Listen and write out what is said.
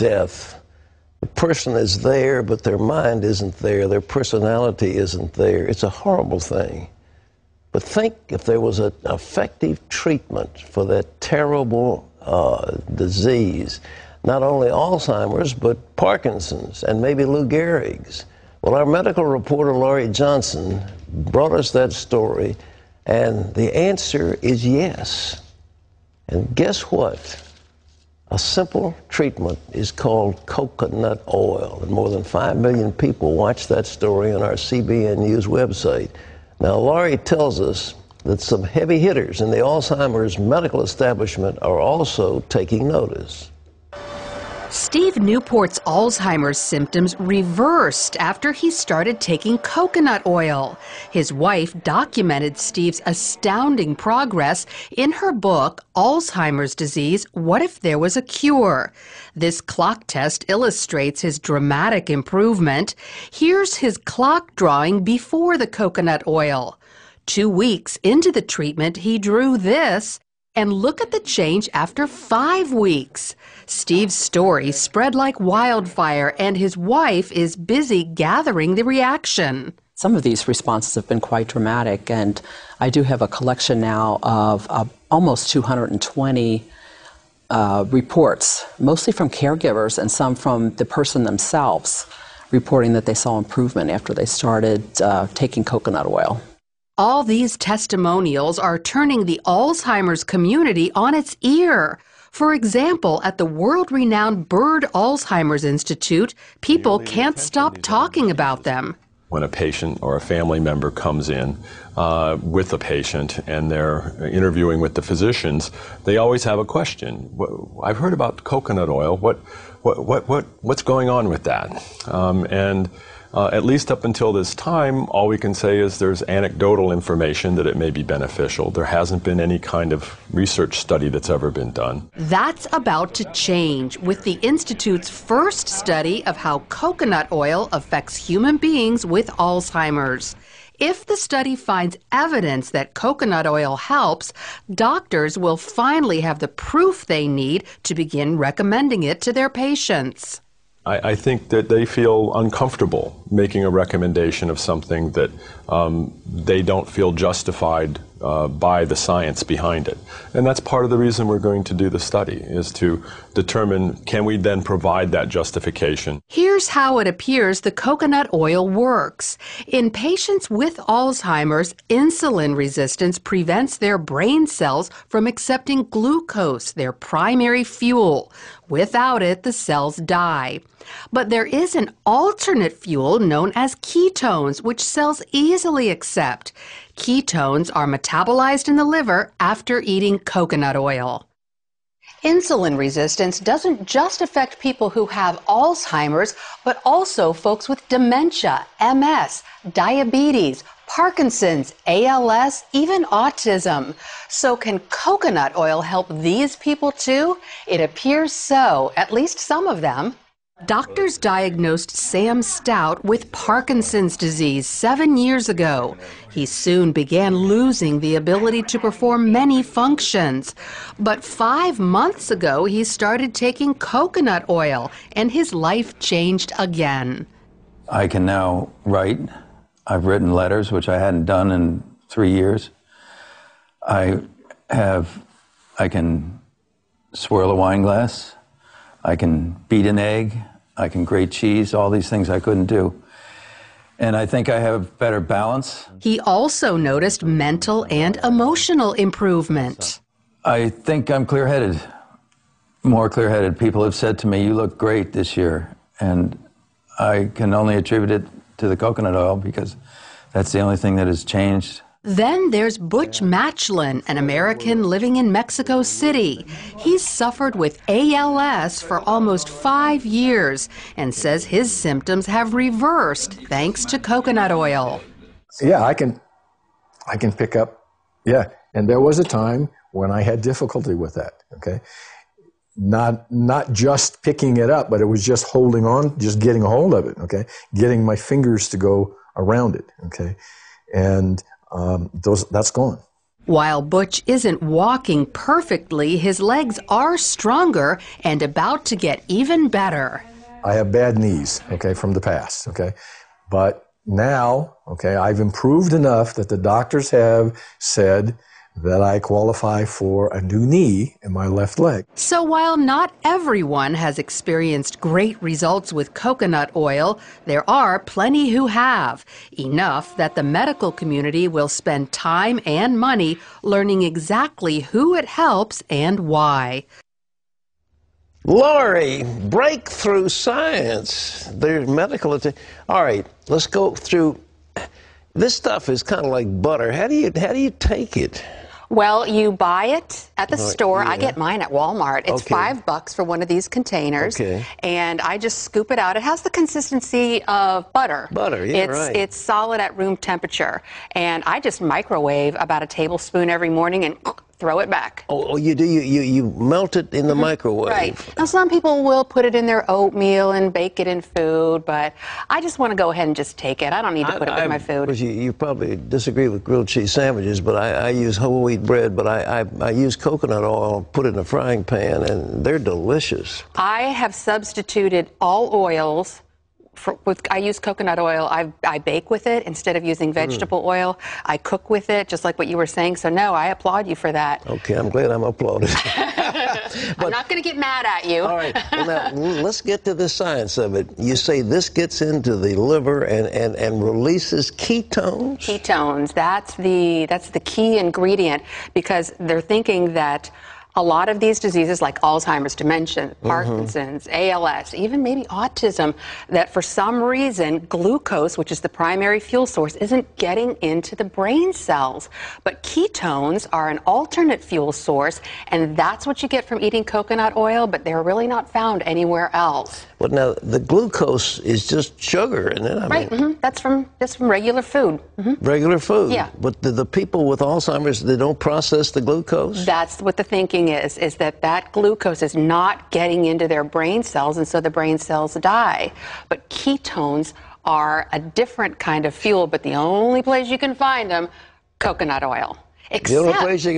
death, the person is there, but their mind isn't there, their personality isn't there. It's a horrible thing. But think if there was an effective treatment for that terrible disease, not only Alzheimer's, but Parkinson's and maybe Lou Gehrig's. Well, our medical reporter, Laurie Johnson, brought us that story, and the answer is yes. And guess what? A simple treatment is called coconut oil, and more than 5 million people watched that story on our CBN News website. Now, Laurie tells us that some heavy hitters in the Alzheimer's medical establishment are also taking notice. Steve Newport's Alzheimer's symptoms reversed after he started taking coconut oil. His wife documented Steve's astounding progress in her book, Alzheimer's Disease, What If There Was a Cure? This clock test illustrates his dramatic improvement. Here's his clock drawing before the coconut oil. 2 weeks into the treatment, he drew this. And look at the change after 5 weeks. Steve's story spread like wildfire, and his wife is busy gathering the reaction. Some of these responses have been quite dramatic, and I do have a collection now of almost 220 reports, mostly from caregivers and some from the person themselves, reporting that they saw improvement after they started taking coconut oil. All these testimonials are turning the Alzheimer's community on its ear. For example, at the world-renowned Bird Alzheimer's Institute, people can't stop talking about them. When a patient or a family member comes in with a patient and they're interviewing with the physicians, they always have a question. I've heard about coconut oil. What's going on with that? At least up until this time, all we can say is there's anecdotal information that it may be beneficial. There hasn't been any kind of research study that's ever been done. That's about to change with the Institute's first study of how coconut oil affects human beings with Alzheimer's. If the study finds evidence that coconut oil helps, doctors will finally have the proof they need to begin recommending it to their patients. I think that they feel uncomfortable making a recommendation of something that they don't feel justified by the science behind it. And that's part of the reason we're going to do the study, is to determine, can we then provide that justification? Here's how it appears the coconut oil works. In patients with Alzheimer's, insulin resistance prevents their brain cells from accepting glucose, their primary fuel. Without it, the cells die. But there is an alternate fuel known as ketones, which cells easily accept. Ketones are metabolized in the liver after eating coconut oil. Insulin resistance doesn't just affect people who have Alzheimer's, but also folks with dementia, MS, diabetes, Parkinson's, ALS, even autism. So can coconut oil help these people too? It appears so, at least some of them. Doctors diagnosed Sam Stout with Parkinson's disease 7 years ago. He soon began losing the ability to perform many functions. But 5 months ago, he started taking coconut oil, and his life changed again. I can now write. I've written letters, which I hadn't done in 3 years. I can swirl a wine glass. I can beat an egg. I can grate cheese, all these things I couldn't do. And I think I have better balance. He also noticed mental and emotional improvement. I think I'm clear-headed, more clear-headed. People have said to me, you look great this year. And I can only attribute it to the coconut oil because that's the only thing that has changed. Then there's Butch Matchlin, an American living in Mexico City. He's suffered with ALS for almost 5 years and says his symptoms have reversed thanks to coconut oil. Yeah, I can pick up, yeah. And there was a time when I had difficulty with that, okay? Not just picking it up, but it was just holding on, just getting a hold of it, okay? Getting my fingers to go around it, okay? And that's gone. While Butch isn't walking perfectly, his legs are stronger and about to get even better. I have bad knees, okay, from the past, okay? But now, okay, I've improved enough that the doctors have said that I qualify for a new knee in my left leg. So while not everyone has experienced great results with coconut oil, there are plenty who have. Enough that the medical community will spend time and money learning exactly who it helps and why. Lori, breakthrough science. There's medical attention. All right, let's go through. This stuff is kind of like butter. How do you take it? Well, you buy it at the store. Yeah. I get mine at Walmart. It's $5 for one of these containers. Okay. And I just scoop it out. It has the consistency of butter. Butter, yeah, right. It's solid at room temperature. And I just microwave about a tablespoon every morning and throw it back. Oh, you do? You melt it in the microwave? Right. Now, some people will put it in their oatmeal and bake it in food, but I just want to go ahead and just take it. I don't need to put it with my food. You probably disagree with grilled cheese sandwiches, but I use whole wheat bread, but I use coconut oil, put it in a frying pan, and they're delicious. I have substituted all oils. I use coconut oil. I bake with it instead of using vegetable oil. I cook with it, just like what you were saying. So, no, I applaud you for that. Okay, I'm glad I'm applauded. I'm not going to get mad at you. All right, well, now, let's get to the science of it. You say this gets into the liver and releases ketones? Ketones, that's the key ingredient, because they're thinking that a lot of these diseases like Alzheimer's, dementia, Parkinson's, ALS, even maybe autism, that for some reason glucose, which is the primary fuel source, isn't getting into the brain cells. But ketones are an alternate fuel source, and that's what you get from eating coconut oil, but they're really not found anywhere else. But now the glucose is just sugar, isn't it? I mean, that's from regular food. Regular food? Yeah. But the people with Alzheimer's, they don't process the glucose? That's what the thinking is that glucose is not getting into their brain cells, and so the brain cells die. But ketones are a different kind of fuel, but the only place you can find them, coconut oil. The only place you